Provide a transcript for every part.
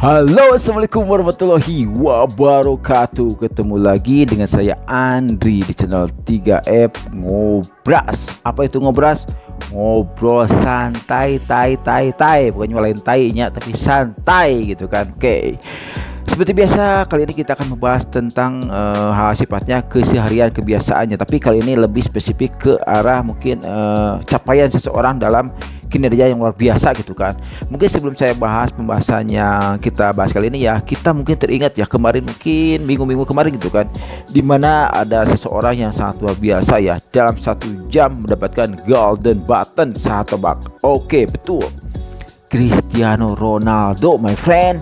Halo, assalamualaikum warahmatullahi wabarakatuh. Ketemu lagi dengan saya Andri di channel 3F Ngobras. Apa itu ngobras? Ngobrol santai, tai. Bukan nyalain tainya, tapi santai gitu kan. Oke. Seperti biasa, kali ini kita akan membahas tentang hal sifatnya keseharian, kebiasaannya. Tapi kali ini lebih spesifik ke arah mungkin capaian seseorang dalam kinerja yang luar biasa gitu kan. Mungkin sebelum saya bahas pembahasannya kita bahas kali ini ya, kita mungkin teringat ya kemarin, mungkin minggu-minggu kemarin gitu kan, dimana ada seseorang yang sangat luar biasa ya, dalam 1 jam mendapatkan golden button satu bak. Oke, betul, Cristiano Ronaldo, my friend.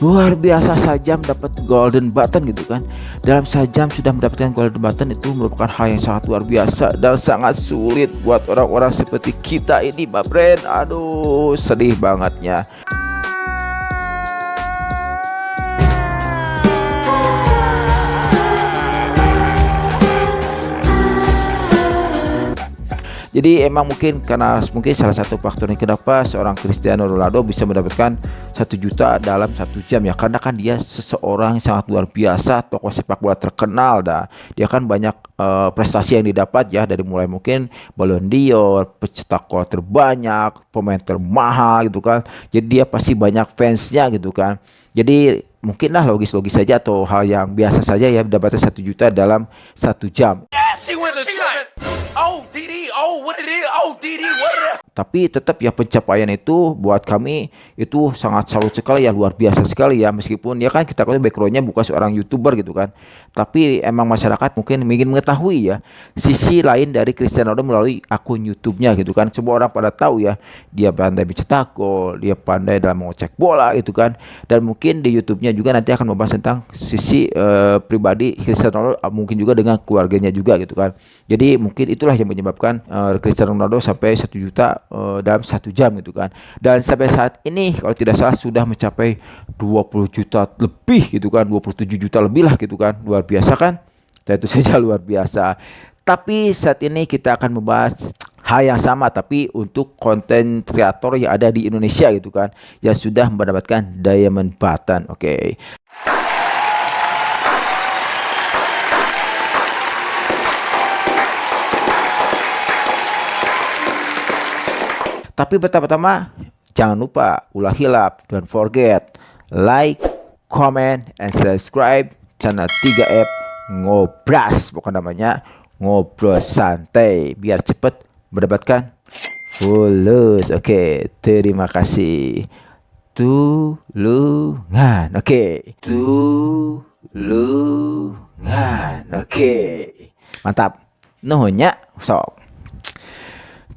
Luar biasa, sajam dapat golden button gitu kan. Dalam sajam sudah mendapatkan golden button, itu merupakan hal yang sangat luar biasa dan sangat sulit buat orang-orang seperti kita ini, my friend. Aduh, sedih bangetnya. Jadi emang mungkin karena salah satu faktornya kenapa seorang Cristiano Ronaldo bisa mendapatkan 1 juta dalam 1 jam ya, karena kan dia seseorang yang sangat luar biasa, tokoh sepak bola terkenal dah. Dia kan banyak prestasi yang didapat ya, dari mulai mungkin Ballon d'Or, pencetak gol terbanyak, pemain termahal gitu kan. Jadi dia pasti banyak fansnya gitu kan. Jadi mungkinlah logis-logis saja atau hal yang biasa saja ya mendapatkan 1 juta dalam 1 jam. Tapi tetap ya pencapaian itu buat kami itu sangat salut sekali ya, luar biasa sekali ya. Meskipun ya kan kita backgroundnya bukan seorang YouTuber gitu kan, tapi emang masyarakat mungkin ingin mengetahui ya sisi lain dari Cristiano Ronaldo melalui akun YouTube-nya gitu kan. Semua orang pada tahu ya, dia pandai mencetak gol, dia pandai dalam mengocek bola gitu kan. Dan mungkin di YouTube-nya juga nanti akan membahas tentang sisi pribadi Cristiano Ronaldo, mungkin juga dengan keluarganya juga gitu kan. Jadi mungkin itulah yang menyebabkan Cristiano Ronaldo sampai 1 juta dalam 1 jam gitu kan. Dan sampai saat ini kalau tidak salah sudah mencapai 20 juta lebih gitu kan, 27 juta lebih lah gitu kan. Luar biasa kan? Tentu saja luar biasa. Tapi saat ini kita akan membahas hal yang sama, tapi untuk konten kreator yang ada di Indonesia gitu kan, yang sudah mendapatkan diamond button. Oke. Tapi pertama-tama jangan lupa ulah hilap, don't forget like, comment, and subscribe channel 3F Ngobras, bukan namanya ngobrol santai, biar cepet mendapatkan fulus. Oke, terima kasih. Tulungan. Oke, tulungan. Oke, mantap. Nuhunnya sok.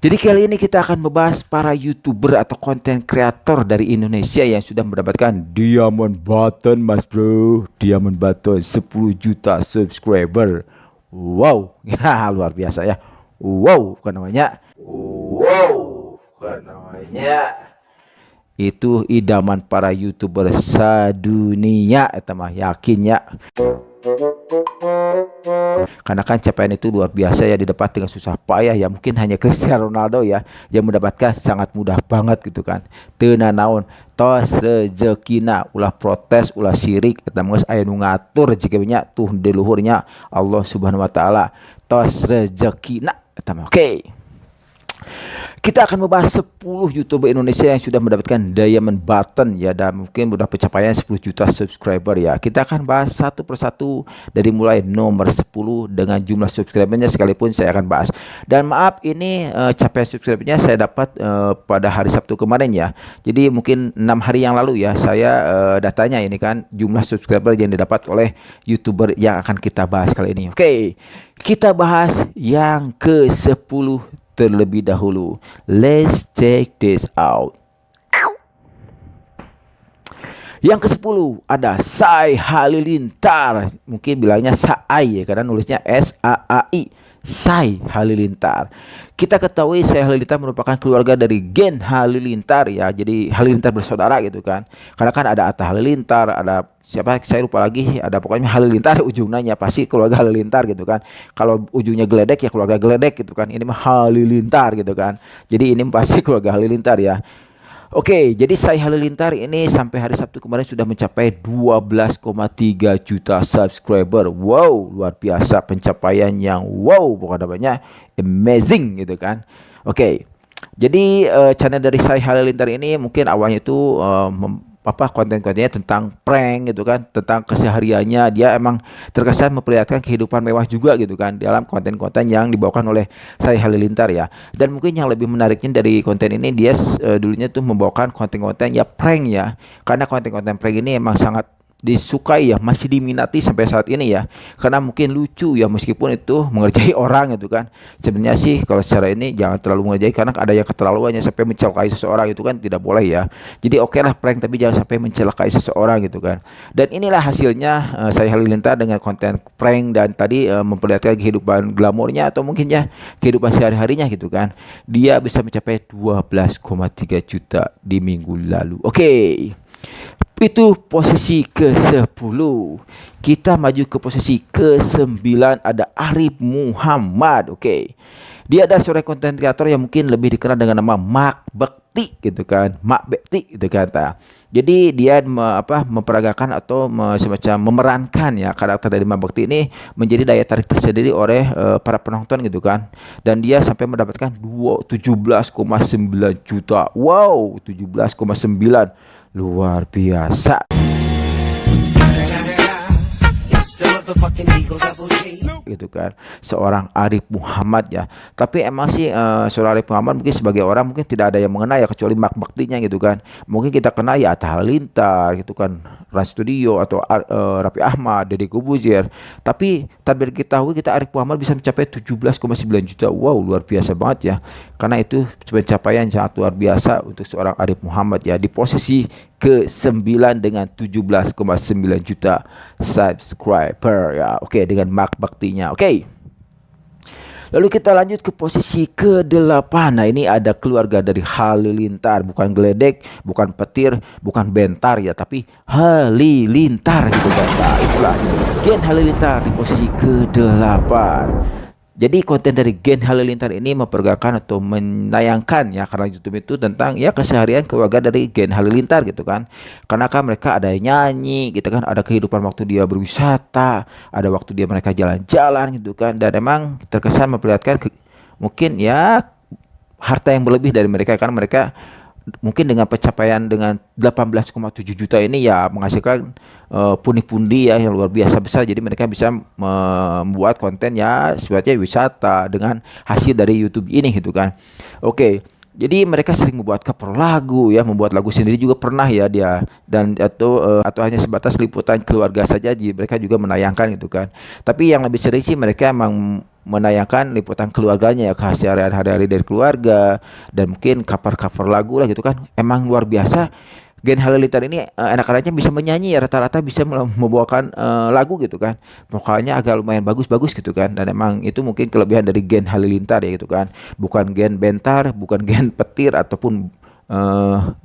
Jadi kali ini kita akan membahas para YouTuber atau konten kreator dari Indonesia yang sudah mendapatkan diamond button, mas bro. Diamond button 10 juta subscriber. Wow, ya luar biasa ya. Wow, bukan namanya. Wow, bukan namanya. Itu idaman para YouTuber sadunia, eta mah yakin ya. Karena kan capaian itu luar biasa ya, didapat dengan susah payah ya. Mungkin hanya Cristiano Ronaldo ya yang mendapatkan sangat mudah banget gitu kan. Teu nanaon tos rezekina, ulah protes, ulah syirik, eta mah aya nu ngatur rezekina tuh di luhurnya Allah Subhanahu wa taala. Tos rezekina eta mah. Oke. Kita akan membahas 10 YouTuber Indonesia yang sudah mendapatkan diamond button ya, dan mungkin sudah pencapaian 10 juta subscriber ya. Kita akan bahas satu persatu dari mulai nomor 10 dengan jumlah subscribernya sekalipun saya akan bahas. Dan maaf, ini capaian subscribernya saya dapat pada hari Sabtu kemarin ya. Jadi mungkin 6 hari yang lalu ya saya datanya ini kan jumlah subscriber yang didapat oleh YouTuber yang akan kita bahas kali ini. Oke, kita bahas yang ke-10 terlebih dahulu. Let's check this out. Yang ke-10 ada Sai Halilintar. Mungkin bilangnya Saai ya, karena nulisnya S-A-A-I. Sai Halilintar. Kita ketahui Sai Halilintar merupakan keluarga dari Gen Halilintar ya. Jadi Halilintar bersaudara gitu kan. Karena kan ada Atta Halilintar, ada siapa saya lupa lagi, ada pokoknya Halilintar ujungnya pasti keluarga Halilintar gitu kan. Kalau ujungnya geledek ya keluarga geledek gitu kan. Ini mah Halilintar gitu kan. Jadi ini pasti keluarga Halilintar ya. Oke, jadi Sai Halilintar ini sampai hari Sabtu kemarin sudah mencapai 12,3 juta subscriber. Wow, luar biasa pencapaian yang wow, bukan namanya amazing gitu kan. Oke. Jadi channel dari Sai Halilintar ini mungkin awalnya itu konten-kontennya tentang prank gitu kan, tentang kesehariannya. Dia emang terkesan memperlihatkan kehidupan mewah juga gitu kan dalam konten-konten yang dibawakan oleh Sai Halilintar ya. Dan mungkin yang lebih menariknya dari konten ini, dia dulunya tuh membawakan konten-konten ya prank ya. Karena konten-konten prank ini emang sangat disukai ya, masih diminati sampai saat ini ya, karena mungkin lucu ya meskipun itu mengerjai orang gitu kan. Sebenarnya sih kalau secara ini jangan terlalu mengerjai, karena ada yang keterlaluannya sampai mencelakai seseorang itu kan tidak boleh ya. Jadi oke lah prank, tapi jangan sampai mencelakai seseorang gitu kan. Dan inilah hasilnya Sai Halilintar dengan konten prank dan tadi memperlihatkan kehidupan glamornya atau mungkin ya kehidupan sehari-harinya gitu kan. Dia bisa mencapai 12,3 juta di minggu lalu. Oke. Itu posisi ke-10. Kita maju ke posisi ke-9, ada Arif Muhammad. Oke. Dia ada seorang konten kreator yang mungkin lebih dikenal dengan nama Mak Bekti gitu kan. Mak Bekti gitu kan. Jadi dia memperagakan atau semacam memerankan ya karakter dari Mak Bekti ini menjadi daya tarik tersendiri oleh para penonton gitu kan. Dan dia sampai mendapatkan 17,9 juta. Wow, 17,9. Luar biasa. Gitu kan, seorang Arif Muhammad ya. Tapi emang sih seorang Arif Muhammad mungkin sebagai orang mungkin tidak ada yang mengenal ya, kecuali Mak Bektinya gitu kan. Mungkin kita kenal ya Atta Halilintar gitu kan, Trans Studio atau Raffi Ahmad, Deddy Corbuzier. Tapi tanpa diketahui kita Arif Muhammad bisa mencapai 17,9 juta. Wow, luar biasa banget ya. Karena itu pencapaian sangat luar biasa untuk seorang Arif Muhammad ya, di posisi ke-9 dengan 17,9 juta subscriber ya. Oke, dengan Mak Bektinya. Oke. Lalu kita lanjut ke posisi ke-8. Nah, ini ada keluarga dari Halilintar, bukan geledek, bukan petir, bukan bentar ya, tapi Halilintar gitu kan. Nah, itulah Gen Halilintar di posisi ke-8. Jadi konten dari Gen Halilintar ini memperagakan atau menayangkan ya, karena YouTube itu tentang ya keseharian keluarga dari Gen Halilintar gitu kan. Karena kan mereka ada yang nyanyi gitu kan, ada kehidupan waktu dia berwisata, ada waktu dia mereka jalan-jalan gitu kan. Dan emang terkesan memperlihatkan mungkin ya harta yang berlebih dari mereka, karena mereka mungkin dengan pencapaian dengan 18,7 juta ini ya menghasilkan pundi-pundi ya yang luar biasa besar. Jadi mereka bisa membuat konten ya sifatnya wisata dengan hasil dari YouTube ini gitu kan. Oke. Jadi mereka sering membuat cover lagu ya, membuat lagu sendiri juga pernah ya dia, dan atau hanya sebatas liputan keluarga saja, jadi mereka juga menayangkan gitu kan. Tapi yang lebih sering sih mereka emang menayangkan liputan keluarganya ya, keseharian hari-hari dari keluarga, dan mungkin cover-cover lagu lah gitu kan. Emang luar biasa. Gen Halilintar ini anak-anaknya bisa menyanyi ya, rata-rata bisa membawakan lagu gitu kan. Vokalnya agak lumayan bagus-bagus gitu kan. Dan emang itu mungkin kelebihan dari Gen Halilintar ya gitu kan. Bukan Gen Bentar, bukan Gen Petir ataupun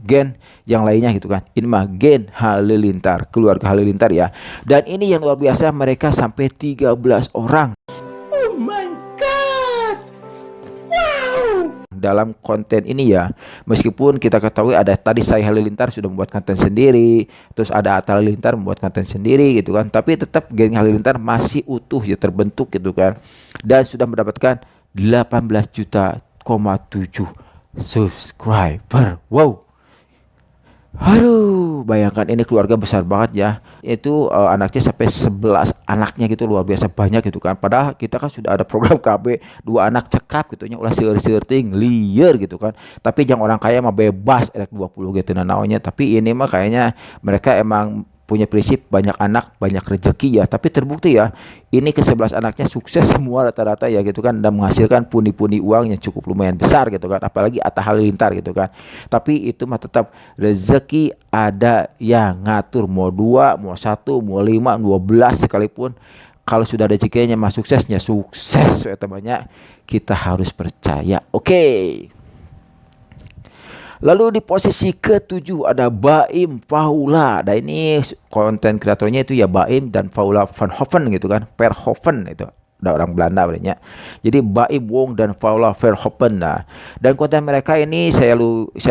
Gen yang lainnya gitu kan. Ini mah Gen Halilintar, keluarga Halilintar ya. Dan ini yang luar biasa, mereka sampai 13 orang. Dalam konten ini ya, meskipun kita ketahui ada tadi Sai Halilintar sudah membuat konten sendiri, terus ada Atta Halilintar membuat konten sendiri gitu kan, tapi tetap Gen Halilintar masih utuh ya, terbentuk gitu kan, dan sudah mendapatkan 18 juta 7 subscriber. Wow. Aduh, bayangkan ini keluarga besar banget ya. Itu anaknya sampai 11 anaknya gitu, luar biasa banyak gitu kan. Padahal kita kan sudah ada program KB 2 anak cekap gitu nya, ulah seueur-seueuring liar gitu kan. Tapi jangan orang kaya mah bebas erek 20 gitu naonnya. Tapi ini mah kayaknya mereka emang punya prinsip banyak anak banyak rezeki ya. Tapi terbukti ya, ini ke-11 anaknya sukses semua rata-rata ya gitu kan, dan menghasilkan pundi-pundi uang yang cukup lumayan besar gitu kan. Apalagi Atta Halilintar gitu kan. Tapi itu mah tetap rezeki ada yang ngatur, mau 2, mau 1, mau 5, 12 sekalipun. kalau sudah ada rezekinya mah suksesnya sukses ya temannya. Kita harus percaya. Oke. Lalu di posisi ke-7 ada Baim Paula. Nah ini konten kreatornya itu ya Baim dan Paula van Hoven gitu kan. Verhoeven itu. Ada orang Belanda sebenarnya. Jadi Baim Wong dan Paula Verhoeven. Nah, dan konten mereka ini saya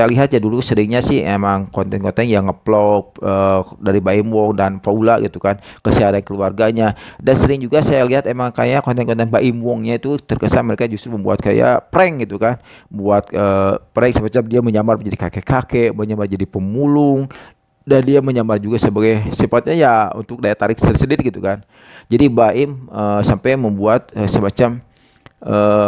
lihat ya dulu seringnya sih emang konten-konten yang ngeplog dari Baim Wong dan Paula gitu kan, keseharian keluarganya. Dan sering juga saya lihat emang kayak konten-konten Baim Wongnya itu terkesan mereka justru membuat kayak prank gitu kan. Buat prank semacam dia menyamar menjadi kakek-kakek, menyamar jadi pemulung, dan dia menyamar juga sebagai sifatnya ya untuk daya tarik tersendiri gitu kan. Jadi Baim sampai membuat semacam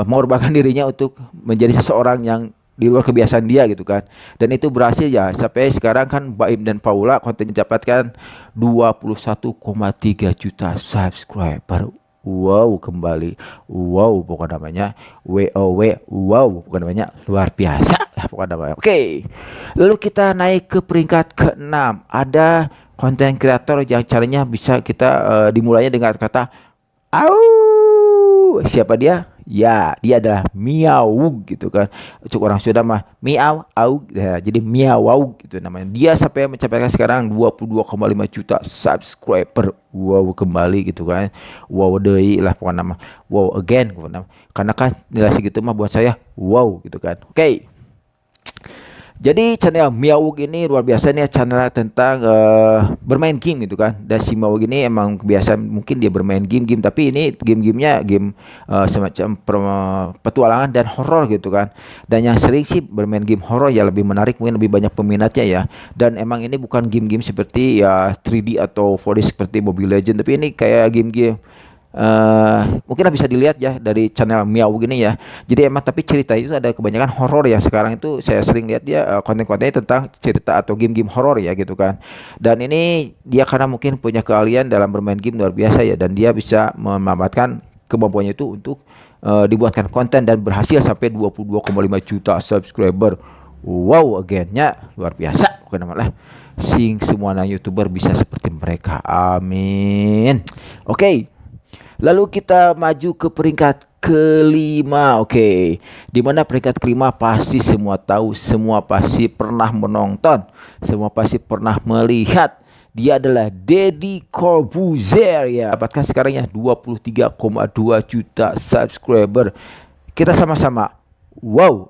mengorbankan dirinya untuk menjadi seseorang yang di luar kebiasaan dia gitu kan. Dan itu berhasil ya, sampai sekarang kan Baim dan Paula kontennya dapatkan 21,3 juta subscriber. Wow, kembali. Wow, pokoknya namanya WOW. Wow, pokoknya namanya luar biasa lah pokoknya namanya. Oke. Lalu kita naik ke peringkat ke-6. Ada konten kreator yang caranya bisa kita dimulainya dengan kata au. Siapa dia? Ya, dia adalah Miau gitu kan. Untuk orang Sunda mah miau au. Ya, jadi miau gitu namanya. Dia sampai mencapai sekarang 22,5 juta subscriber. Wow, kembali gitu kan. Wow deui lah pokoknya nama. Wow again pokoknya. Karena kan nilai segitu mah buat saya wow gitu kan. Oke. Jadi channel Miawug ini luar biasa nih, channel tentang bermain game gitu kan. Dan si Miawug ini emang kebiasaan mungkin dia bermain game-game, tapi ini game-gamenya game semacam petualangan dan horor gitu kan. Dan yang sering sih bermain game horor ya lebih menarik, mungkin lebih banyak peminatnya ya. Dan emang ini bukan game-game seperti ya 3D atau 4D seperti Mobile Legends, tapi ini kayak game-game mungkin bisa dilihat ya dari channel Miau gini ya. Jadi emang tapi cerita itu ada kebanyakan horor ya. Sekarang itu saya sering lihat dia konten-kontennya tentang cerita atau game-game horor ya gitu kan. Dan ini dia karena mungkin punya keahlian dalam bermain game luar biasa ya, dan dia bisa memanfaatkan kemampuannya itu untuk dibuatkan konten dan berhasil sampai 22,5 juta subscriber. Wow, againnya luar biasa bukan malah sing semua YouTuber bisa seperti mereka. Amin. Oke. Lalu kita maju ke peringkat ke-5. Oke. Di mana peringkat ke-5 pasti semua tahu, semua pasti pernah menonton, semua pasti pernah melihat. Dia adalah Deddy Corbuzier ya. Dapatkan sekarang ya 23,2 juta subscriber. Kita sama-sama wow,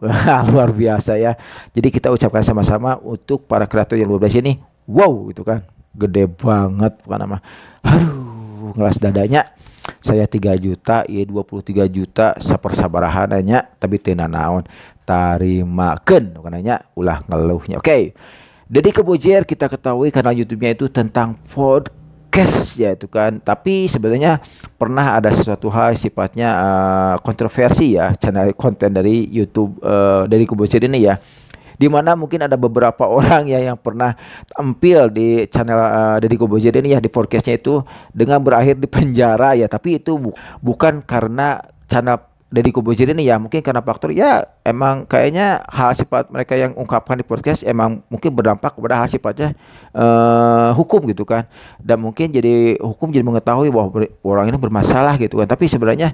luar biasa ya. Jadi kita ucapkan sama-sama untuk para kreator yang luar biasa ini. Wow, gitu kan. Gede banget bukan nama. Aduh, ngelas dadanya. Saya 3 juta, ya 23 juta saper-sabarahananya, tapi tena naon tarimakeun bukannya ulah ngeluhnya. Oke. Deddy Corbuzier kita ketahui karena YouTube-nya itu tentang podcast ya itu kan. Tapi sebenarnya pernah ada sesuatu hal sifatnya kontroversi ya, channel konten dari YouTube Deddy Corbuzier ini ya. Di mana mungkin ada beberapa orang ya yang pernah tampil di channel Deddy Corbuzier ini ya, di podcastnya itu dengan berakhir di penjara ya. Tapi itu bukan karena channel Deddy Corbuzier ini ya, mungkin karena faktor ya emang kayaknya hal sifat mereka yang ungkapkan di podcast emang mungkin berdampak kepada hal sifatnya hukum gitu kan. Dan mungkin jadi hukum jadi mengetahui bahwa orang ini bermasalah gitu kan. Tapi sebenarnya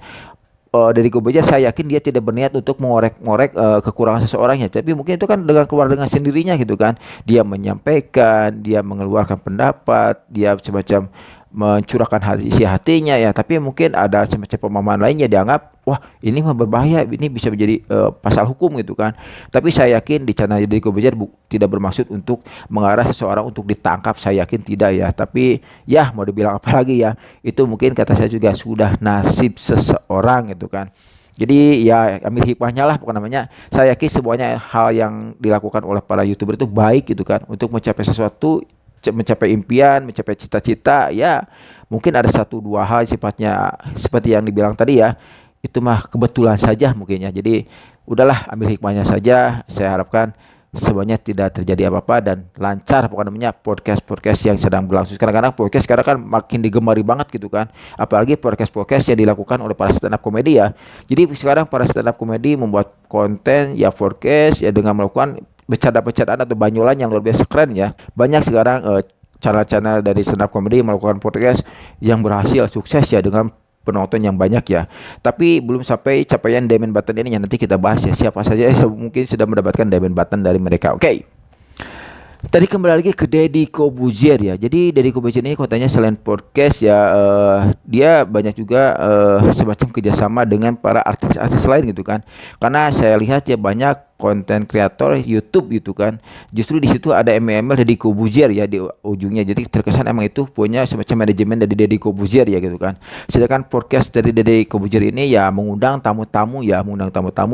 dari Corbuzier saya yakin dia tidak berniat untuk mengorek-ngorek kekurangan seseorang ya, tapi mungkin itu kan dengan keluar dengan sendirinya gitu kan. Dia menyampaikan, dia mengeluarkan pendapat, dia semacam mencurahkan isi hatinya ya, tapi mungkin ada semacam pemahaman lainnya dianggap wah ini mah berbahaya, ini bisa menjadi pasal hukum gitu kan. Tapi saya yakin di channel Deddy Corbuzier tidak bermaksud untuk mengarah seseorang untuk ditangkap, saya yakin tidak ya. Tapi ya mau dibilang apa lagi ya, itu mungkin kata saya juga sudah nasib seseorang gitu kan. Jadi ya ambil hikmahnya lah bukan namanya. Saya yakin semuanya hal yang dilakukan oleh para YouTuber itu baik gitu kan, untuk mencapai sesuatu, mencapai impian, mencapai cita-cita ya. Mungkin ada 1-2 hal sifatnya seperti yang dibilang tadi ya, itu mah kebetulan saja mungkin ya. Jadi udahlah ambil hikmahnya saja. Saya harapkan semuanya tidak terjadi apa-apa dan lancar pokoknya namanya podcast yang sedang berlangsung. Kadang-kadang podcast sekarang kan makin digemari banget gitu kan, apalagi podcast yang dilakukan oleh para stand up komedi ya. Jadi sekarang para stand up komedi membuat konten ya podcast ya dengan melakukan bercanda-bercandaan atau banyolan yang luar biasa keren ya. Banyak sekarang channel-channel dari stand up comedy melakukan podcast yang berhasil sukses ya dengan penonton yang banyak ya. Tapi belum sampai capaian diamond button ini yang nanti kita bahas ya. Siapa saja yang mungkin sudah mendapatkan diamond button dari mereka. Oke. Tadi kembali lagi ke Deddy Corbuzier ya. Jadi Deddy Corbuzier ini katanya selain podcast ya, dia banyak juga semacam kerjasama dengan para artis-artis lain gitu kan. Karena saya lihat ya banyak konten kreator YouTube gitu kan. Justru di situ ada email Deddy Corbuzier ya di ujungnya. Jadi terkesan emang itu punya semacam manajemen dari Deddy Corbuzier ya gitu kan. Sedangkan podcast dari Deddy Corbuzier ini ya mengundang tamu-tamu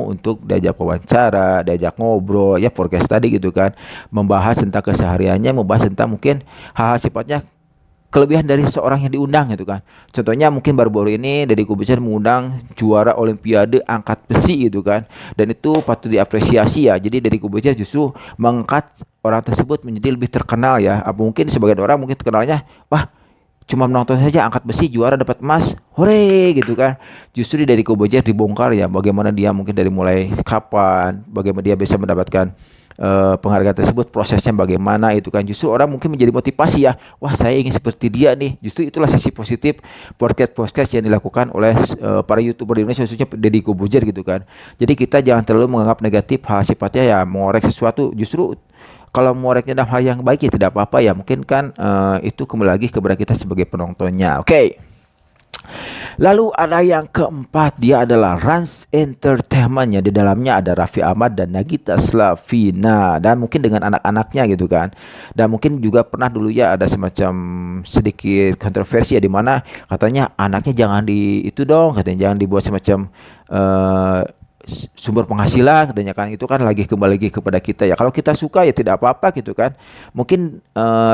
untuk diajak wawancara, diajak ngobrol ya podcast tadi gitu kan. Membahas tentang kesehariannya, membahas tentang mungkin hal-hal sifatnya kelebihan dari seorang yang diundang gitu kan. Contohnya mungkin baru-baru ini Deddy Corbuzier mengundang juara Olimpiade angkat besi gitu kan. Dan itu patut diapresiasi ya. Jadi Deddy Corbuzier justru mengangkat orang tersebut menjadi lebih terkenal ya. Apa mungkin sebagian orang mungkin terkenalnya, wah cuma menonton saja angkat besi juara dapat emas, hore gitu kan. Justru dari Corbuzier dibongkar ya bagaimana dia mungkin dari mulai kapan, bagaimana dia bisa mendapatkan penghargaan tersebut, prosesnya bagaimana itu kan. Justru orang mungkin menjadi motivasi ya, wah saya ingin seperti dia nih. Justru itulah sisi positif podcast yang dilakukan oleh para YouTuber di Indonesia, khususnya Deddy Corbuzier gitu kan. Jadi kita jangan terlalu menganggap negatif hal sifatnya ya mengorek sesuatu. Justru kalau mengoreknya dalam hal yang baik ya tidak apa-apa ya. Mungkin kan itu kembali lagi kepada kita sebagai penontonnya. Oke. Lalu ada yang keempat, dia adalah Rans Entertainment ya. Di dalamnya ada Raffi Ahmad dan Nagita Slavina, dan mungkin dengan anak-anaknya gitu kan. Dan mungkin juga pernah dulu ya ada semacam sedikit kontroversi ya, di mana katanya anaknya jangan di itu dong, katanya jangan dibuat semacam sumber penghasilan katanya kan. Itu kan lagi kembali lagi kepada kita ya. Kalau kita suka ya tidak apa-apa gitu kan. Mungkin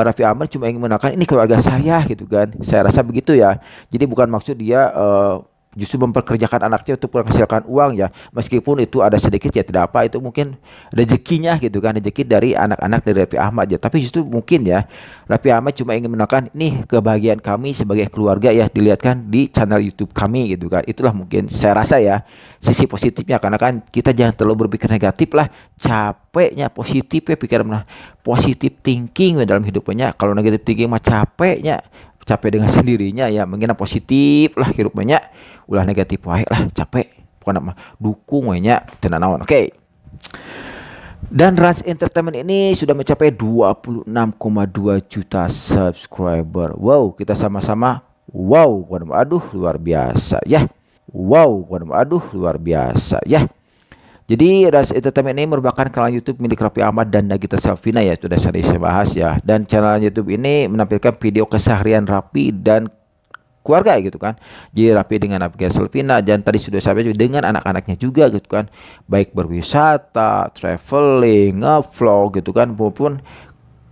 Raffi Ahmad cuma ingin mengenalkan ini keluarga saya gitu kan. Saya rasa begitu ya. Jadi bukan maksud dia justru memperkerjakan anaknya untuk menghasilkan uang ya. Meskipun itu ada sedikit ya tidak apa, itu mungkin rezekinya gitu kan, rezeki dari anak-anak dari Raffi Ahmad ya. Tapi justru mungkin ya Raffi Ahmad cuma ingin mengenalkan ini kebahagiaan kami sebagai keluarga ya, dilihatkan di channel YouTube kami gitu kan. Itulah mungkin saya rasa ya sisi positifnya, karena kan kita jangan terlalu berpikir negatif lah. Capeknya positif ya, pikiran positif thinking ya dalam hidupnya. Kalau negatif thinking mah capek dengan sendirinya ya. Mungkin positif lah hidupnya, ulah negatif wae lah, capek bukan apa dukung we nya tenan naon. Oke. Dan Rans Entertainment ini sudah mencapai 26,2 juta subscriber. Wow, kita sama-sama wow, aduh luar biasa ya. Wow, aduh luar biasa ya. Jadi Rans Entertainment ini merupakan kanal YouTube milik Raffi Ahmad dan Nagita Slavina ya, sudah saya bahas ya. Dan channel YouTube ini menampilkan video keseharian Raffi dan keluarga gitu kan. Jadi Raffi dengan Nagita Slavina, dan tadi sudah saya juga dengan anak-anaknya juga gitu kan. Baik berwisata, traveling, ngevlog gitu kan, maupun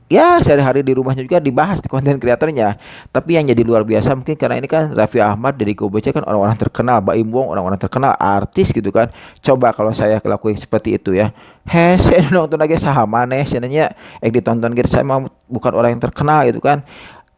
ya sehari-hari di rumahnya juga dibahas di konten kreatornya. Tapi yang jadi luar biasa mungkin karena ini kan Raffi Ahmad dari Corbuzier kan orang-orang terkenal, Baim Wong orang-orang terkenal, artis gitu kan. Coba kalau saya lakuin seperti itu ya, saya nonton lagi saham maneh senanya ditonton gitu. Saya mau bukan orang yang terkenal gitu kan.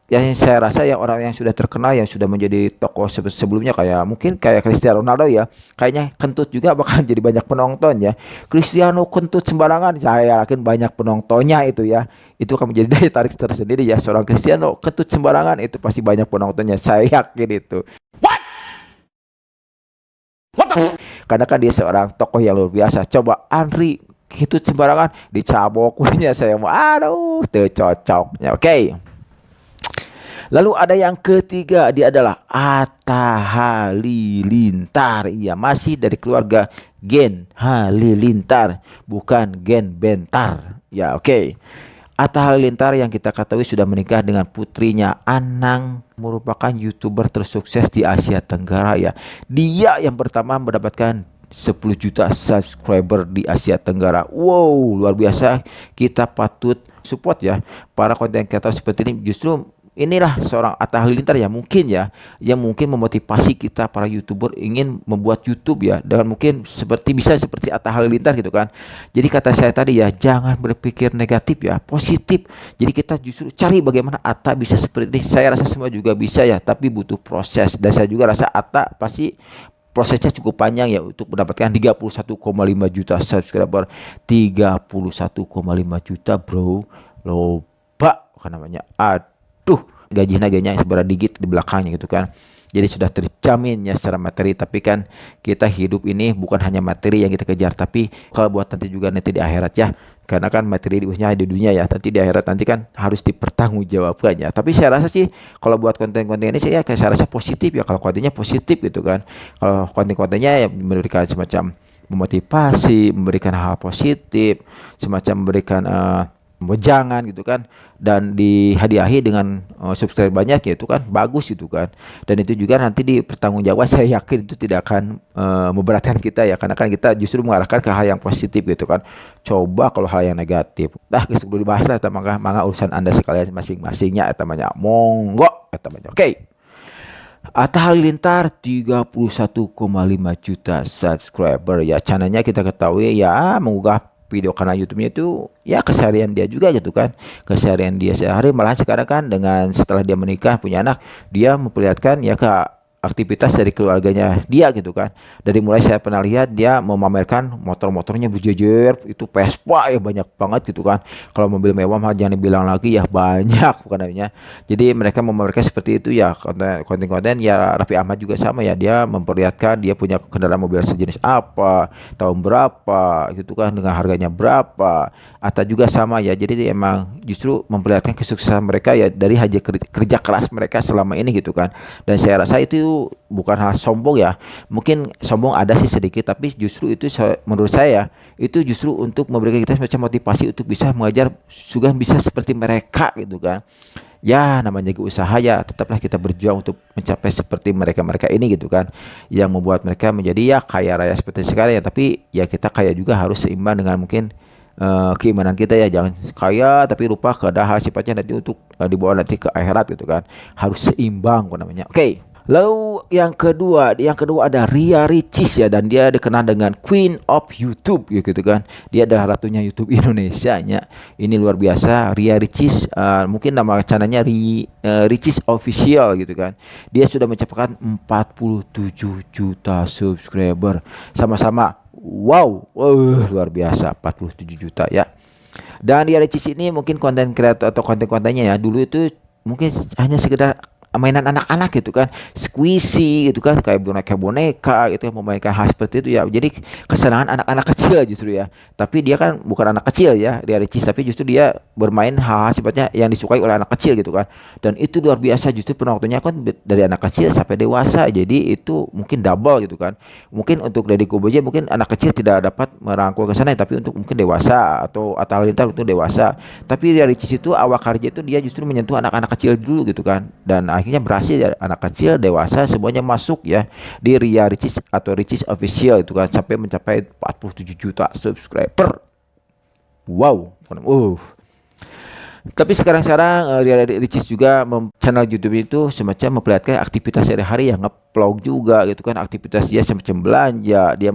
Yang saya rasa yang orang yang sudah terkenal, yang sudah menjadi tokoh sebelumnya, kayak mungkin kayak Cristiano Ronaldo ya, kayaknya kentut juga bakal jadi banyak penonton ya. Cristiano kentut sembarangan, saya yakin banyak penontonnya itu ya. Itu akan menjadi daya tarik tersendiri ya. Seorang Cristiano kentut sembarangan itu pasti banyak penontonnya, saya yakin itu. What the? Karena kan dia seorang tokoh yang luar biasa. Coba Andri kentut sembarangan dicabok punya, saya mau aduh tuh cocoknya. Oke. Lalu ada yang ketiga, dia adalah Atta Halilintar. Iya, masih dari keluarga Gen Halilintar, bukan Gen Bentar. Ya, oke. Atta Halilintar yang kita ketahui sudah menikah dengan putrinya Anang, merupakan YouTuber tersukses di Asia Tenggara ya. Dia yang pertama mendapatkan 10 juta subscriber di Asia Tenggara. Wow, luar biasa. Kita patut support ya para konten kreator seperti ini. Justru inilah seorang Atta Halilintar ya, mungkin ya, yang mungkin memotivasi kita para YouTuber ingin membuat YouTube ya, dan mungkin bisa seperti Atta Halilintar gitu kan. Jadi kata saya tadi ya, jangan berpikir negatif ya, positif. Jadi kita justru cari bagaimana Atta bisa seperti ini. Saya rasa semua juga bisa ya, tapi butuh proses. Dan saya juga rasa Atta pasti prosesnya cukup panjang ya untuk mendapatkan 31,5 juta subscriber. 31,5 juta bro, loba. bukan namanya, aduh, gajinya seberapa digit di belakangnya gitu kan. Jadi sudah terjamin ya secara materi. Tapi kan kita hidup ini bukan hanya materi yang kita kejar, tapi kalau buat nanti juga nanti di akhirat ya. Karena kan materi di dunia ya, nanti di akhirat nanti kan harus dipertanggungjawabkan ya. Tapi saya rasa sih kalau buat konten-konten ini saya rasa positif ya, kalau kontennya positif gitu kan. Kalau konten-kontennya ya memberikan semacam memotivasi, memberikan hal positif, semacam memberikan wejangan gitu kan, dan dihadiahi dengan subscriber banyak ya, itu kan bagus gitu kan. Dan itu juga nanti di pertanggungjawab saya yakin itu tidak akan memberatkan kita ya, karena kan kita justru mengarahkan ke hal yang positif gitu kan. Coba kalau hal yang negatif, geus kudu dibahas lah eta mangga urusan Anda sekalian masing-masingnya eta mah nya. Monggo eta mah. Oke. Atta Halilintar 31,5 juta subscriber ya. Channelnya kita ketahui ya mengunggah video kanal YouTube-nya itu ya keseharian dia juga gitu kan. Keseharian dia sehari, malah sekarang kan dengan setelah dia menikah punya anak, dia memperlihatkan ya ke aktivitas dari keluarganya dia gitu kan. Dari mulai saya pernah lihat dia memamerkan motor-motornya berjejer, itu Vespa ya banyak banget gitu kan. Kalau mobil mewah mah jangan dibilang lagi ya, banyak bukan namanya. Jadi mereka memamerkan seperti itu ya. Konten-konten ya Raffi Ahmad juga sama ya, dia memperlihatkan dia punya kendaraan mobil sejenis apa, tahun berapa gitu kan, dengan harganya berapa. Atta juga sama ya. Jadi emang justru memperlihatkan kesuksesan mereka ya dari hasil kerja keras mereka selama ini gitu kan. Dan saya rasa itu bukan hal sombong ya. Mungkin sombong ada sih sedikit, tapi justru itu menurut saya itu justru untuk memberikan kita semacam motivasi untuk bisa mengajar juga bisa seperti mereka gitu kan. Ya namanya usaha ya, tetaplah kita berjuang untuk mencapai seperti mereka-mereka ini gitu kan, yang membuat mereka menjadi ya kaya raya seperti sekarang ya. Tapi ya kita kaya juga harus seimbang dengan mungkin keimanan kita ya. Jangan kaya tapi lupa keadaan sifatnya nanti untuk dibawa nanti ke akhirat gitu kan. Harus seimbang namanya. Oke. Lalu yang kedua ada Ria Ricis ya, dan dia dikenal dengan Queen of YouTube gitu kan. Dia adalah ratunya YouTube Indonesia nya. Ini luar biasa Ria Ricis, mungkin nama channelnya Ricis Official gitu kan. Dia sudah mencapai 47 juta subscriber. Sama-sama wow, luar biasa 47 juta ya. Dan Ria Ricis ini mungkin konten kreator atau konten-kontennya ya dulu itu mungkin hanya sekedar mainan anak-anak gitu kan, squishy gitu kan, kayak boneka gitu ya, memainkan hal seperti itu ya. Jadi kesenangan anak-anak kecil justru ya. Tapi dia kan bukan anak kecil ya, dia Ricis, tapi justru dia bermain hal-hal sifatnya yang disukai oleh anak kecil gitu kan. Dan itu luar biasa, justru penontonnya kan dari anak kecil sampai dewasa. Jadi itu mungkin double gitu kan. Mungkin untuk Deddy Corbuzier mungkin anak kecil tidak dapat merangkul ke sana, tapi untuk mungkin dewasa atau Atta Halilintar untuk dewasa. Tapi Ria Ricis itu awal karirnya itu dia justru menyentuh anak-anak kecil dulu gitu kan. Dan akhirnya berhasil ya, anak kecil, dewasa semuanya masuk ya di Ria Ricis atau Ricis Official itu kan, sampai mencapai 47 juta subscriber. Wow. Tapi sekarang Ria Ricis juga channel YouTube itu semacam memperlihatkan aktivitas sehari-hari yang nge-vlog juga gitu kan, aktivitas dia semacam belanja, dia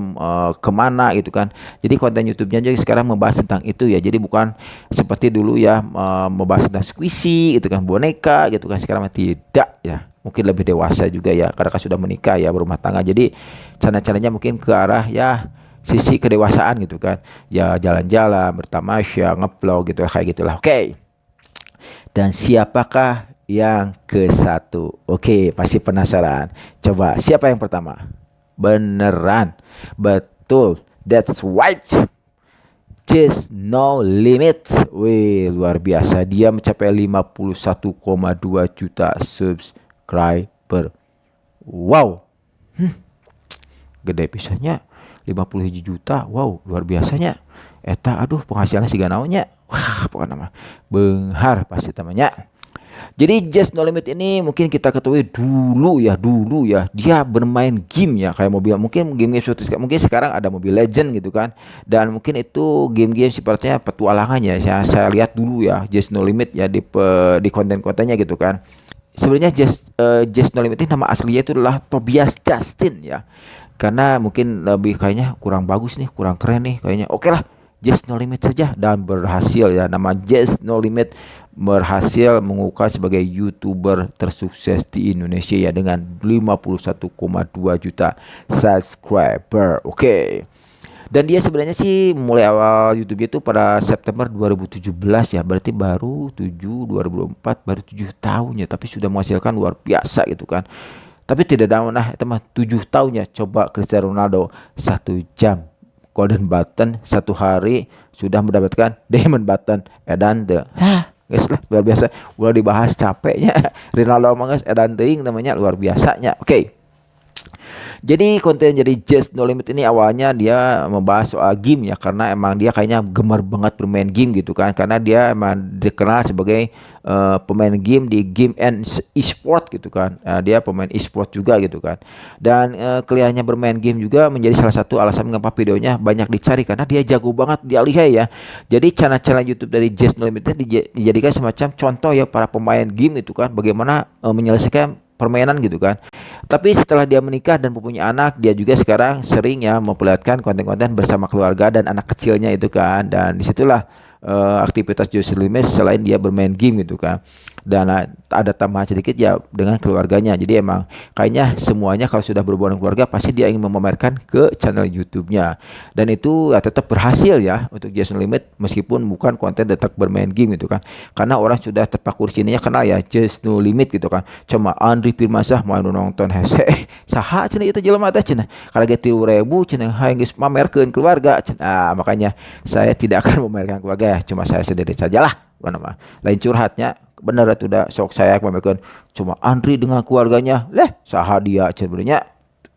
kemana gitu kan. Jadi konten YouTube-nya juga sekarang membahas tentang itu ya. Jadi bukan seperti dulu ya membahas tentang squishy gitu kan, boneka gitu kan. Sekarang tidak ya, mungkin lebih dewasa juga ya, karena kan sudah menikah ya, berumah tangga. Jadi channel-channelnya mungkin ke arah ya sisi kedewasaan gitu kan. Ya jalan-jalan, bertamasya, nge-vlog gitu kayak gitulah. Oke. Dan siapakah yang ke satu? Oke, pasti penasaran. Coba, siapa yang pertama? Beneran, betul, that's right, Just No Limit. Wih, luar biasa. Dia mencapai 51,2 juta subscriber. Wow, gede pisannya, 50 juta. Wow, luar biasanya. Eta aduh penghasilannya siga naonnya. Wah, pokoknya nama benghar pasti namanya. Jadi Just No Limit ini mungkin kita ketahui dulu ya dia bermain game ya, kayak mobil, mungkin game-game seperti mungkin sekarang ada Mobile Legend gitu kan, dan mungkin itu game-game sifatnya petualangan ya. Saya lihat dulu ya Just No Limit ya di konten-kontennya gitu kan. Sebenarnya Just No Limit ini nama aslinya itu adalah Tobias Justin ya, karena mungkin lebih kayaknya kurang bagus nih, kurang keren nih kayaknya. Oke lah, Just No Limit saja, dan berhasil ya, nama Just No Limit berhasil mengukuhkan sebagai YouTuber tersukses di Indonesia ya, dengan 51,2 juta subscriber. Oke. Dan dia sebenarnya sih mulai awal YouTube itu pada September 2017 ya. Berarti baru 2004 baru 7 tahun ya, tapi sudah menghasilkan luar biasa gitu kan. Tapi tidak tahu nah itu mah 7 tahun ya. Coba Cristiano Ronaldo 1 jam golden button, 1 hari sudah mendapatkan diamond button, edan teu. Hah, guys lah luar biasa. Udah dibahas capeknya. Ronaldo mah guys edan teuing namanya luar biasanya. Oke. Jadi konten jadi Just No Limit ini awalnya dia membahas soal game ya, karena emang dia kayaknya gemar banget bermain game gitu kan, karena dia emang dikenal sebagai pemain game di game and e-sport gitu kan. Dia pemain e-sport juga gitu kan, dan kelihatannya bermain game juga menjadi salah satu alasan mengapa videonya banyak dicari, karena dia jago banget, dia lihai ya. Jadi channel-channel YouTube dari Just No Limit ini dijadikan semacam contoh ya para pemain game gitu kan, bagaimana menyelesaikan permainan gitu kan. Tapi setelah dia menikah dan mempunyai anak, dia juga sekarang sering ya memperlihatkan konten-konten bersama keluarga dan anak kecilnya itu kan. Dan disitulah aktivitas Just No Limit selain dia bermain game gitu kan. Dan ada tambahan sedikit ya dengan keluarganya. Jadi emang kayaknya semuanya kalau sudah berhubungan keluarga pasti dia ingin memamerkan ke channel YouTube-nya. Dan itu ya tetap berhasil ya untuk Just No Limit meskipun bukan konten tetap bermain game gitu kan. Karena orang sudah terpakur sininya kenal ya Just No Limit gitu kan. Cuma Andri Firmansyah mau nonton hese saha cenah itu jelema teh cenah. Karena 3.000 cenah hayang geus mamerkeun keluarga cenah. Makanya saya tidak akan memamerkan keluarga ya, cuma saya sendiri sajalah. Mana lain curhatnya bener itu udah sok saya memamerkan cuma Andri dengan keluarganya saha dia sebenarnya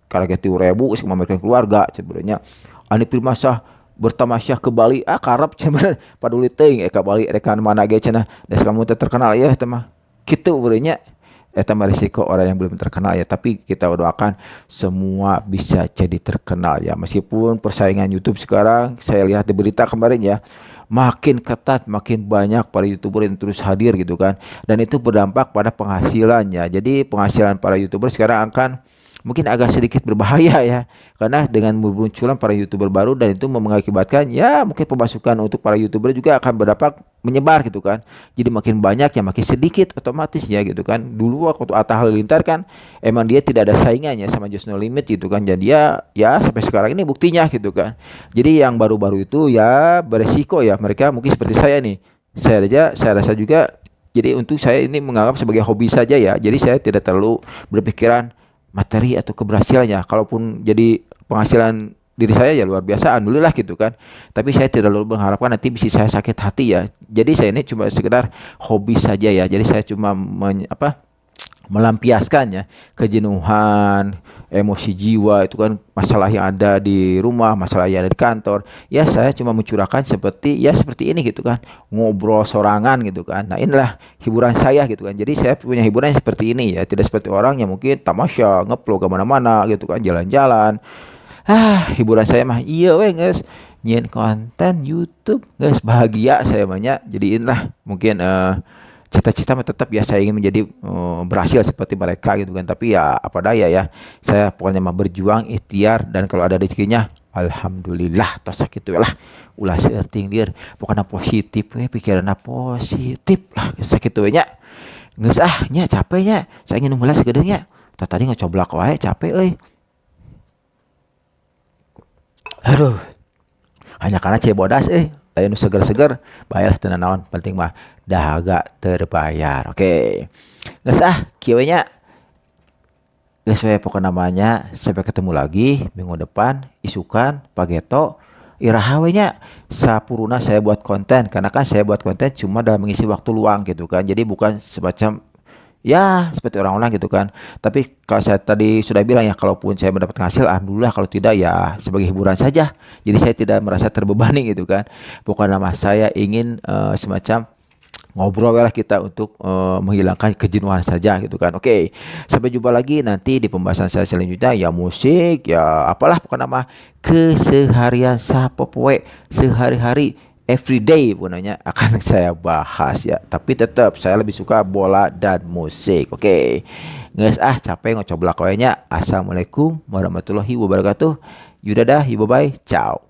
karena 3.000 geus memamerkan keluarga sebenarnya. Andri Firmansyah bertamasya ke Bali karep cenah paduli teuing ka Bali rekan mana ge cenah das kamu terkenal ya teh mah kitu urangnya eta mah risiko orang yang belum terkenal ya, tapi kita doakan semua bisa jadi terkenal ya. Meskipun persaingan YouTube sekarang saya lihat di berita kemarin ya makin ketat, makin banyak para YouTuber yang terus hadir gitu kan, dan itu berdampak pada penghasilannya. Jadi penghasilan para YouTuber sekarang akan mungkin agak sedikit berbahaya ya, karena dengan bermunculan para YouTuber baru dan itu mengakibatkan ya mungkin pemasukan untuk para YouTuber juga akan berdampak menyebar gitu kan. Jadi makin banyak ya makin sedikit otomatis ya gitu kan. Dulu waktu Atta Halilintar kan emang dia tidak ada saingannya sama Just No Limit gitu kan, jadi ya sampai sekarang ini buktinya gitu kan. Jadi yang baru-baru itu ya beresiko ya, mereka mungkin seperti saya nih, saya rasa juga. Jadi untuk saya ini menganggap sebagai hobi saja ya, jadi saya tidak terlalu berpikiran materi atau keberhasilannya. Kalaupun jadi penghasilan diri saya ya luar biasa, alhamdulillah gitu kan. Tapi saya tidak lalu mengharapkan nanti bisa saya sakit hati ya. Jadi saya ini cuma sekedar hobi saja ya. Jadi saya cuma melampiaskannya kejenuhan, emosi jiwa itu kan, masalah yang ada di rumah, masalah yang ada di kantor. Ya saya cuma mencurahkan seperti ini gitu kan, ngobrol sorangan gitu kan. Nah inilah hiburan saya gitu kan. Jadi saya punya hiburan seperti ini ya, tidak seperti orang yang mungkin tamasya, ngeplog kemana-mana gitu kan, jalan-jalan. Hiburan saya mah iya weh guys, nyian konten YouTube guys, bahagia saya banyak. Jadi inilah mungkin cita-cita tetap ya saya ingin menjadi berhasil seperti mereka gitu kan. Tapi ya apa daya ya, saya pokoknya mah berjuang ikhtiar, dan kalau ada rezekinya alhamdulillah tos kitu lah. Ulah seueuting dir pokoknya positif we, pikiranna positif lah sakitu we nya. Geus nya capek nya, saya ingin heula sagedeung nya. Tadi ngocoblak wae capek euy. Aduh, hanya karena cebodas lain seger-seger bayar tenan naon, penting mah dahaga terbayar. Oke. Geus kieu nya. Geus we pokona namanya, sampai ketemu lagi minggu depan isukan pageto iraha we nya. Sapuruna saya buat konten, karena kan saya buat konten cuma dalam mengisi waktu luang gitu kan. Jadi bukan semacam ya seperti orang-orang gitu kan. Tapi kalau saya tadi sudah bilang ya, kalaupun saya mendapatkan hasil alhamdulillah, kalau tidak ya sebagai hiburan saja. Jadi saya tidak merasa terbebani gitu kan. Pokoknya nama saya ingin semacam ngobrol lah kita untuk menghilangkan kejenuhan saja gitu kan. Oke, sampai jumpa lagi nanti di pembahasan saya selanjutnya ya, musik ya apalah pokoknya nama keseharian sapopoe sehari-hari everyday pokoknya akan saya bahas ya. Tapi tetap saya lebih suka bola dan musik. Oke. Guys capek ngocoblak wae nya. Assalamualaikum warahmatullahi wabarakatuh. Yudadah, bye bye. Ciao.